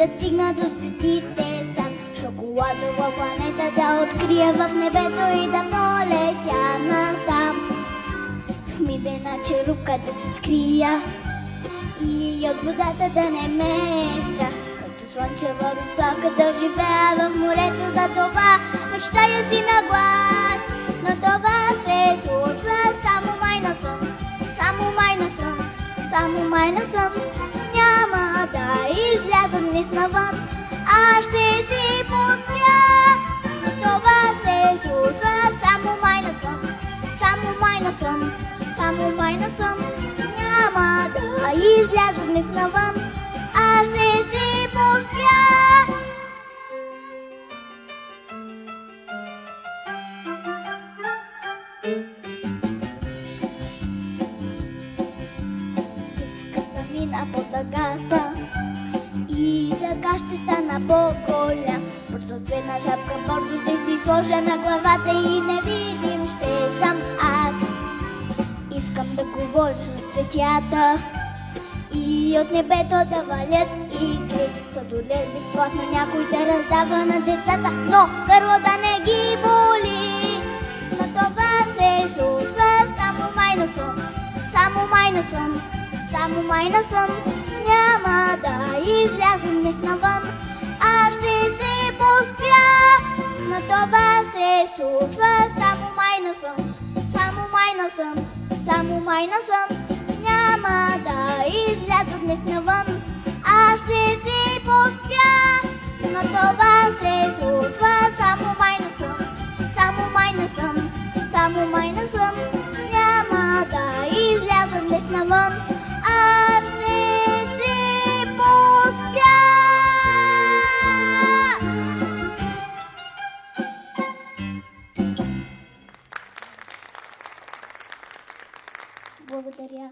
да стигна до звездите сам. Шоколадова планета да открия в небето и да полетя натам. В мидена черупка да се скрия и от водата да не ме страх. Като слънчева русалка да живея в морето, за това мечтая си на глас. Но това се случва само май на сън, само май на сън, само май на сън. Няма да излязам днес навън, аз ще си поспя. Но това се случва само май на сън, само май на сън, само май на сън. Няма да изляза днес навън, аз ще си поспя. Искам да мина по дъгата и така ще стана по-голям. Просветна шапка бързо ще си сложа на главата и невидим ще съм аз. Искам да говоря с цветята и от небето да валят игри. Сладолед безплатно някой да раздава на децата, но гърло да не ги боли. Но това се случва само май на сън, само май на сън, само май на сън. Няма да излязам днес навън, аз ще се поспя. Но това се случва само май на сън, само май на сън, само май на сън. Няма да изляза днес навън, аз ще си поспя. Но това се случва само май на сън, само май на сън, само май на сън. Няма да изляза днес навън, аз ще си поспя. Благодаря.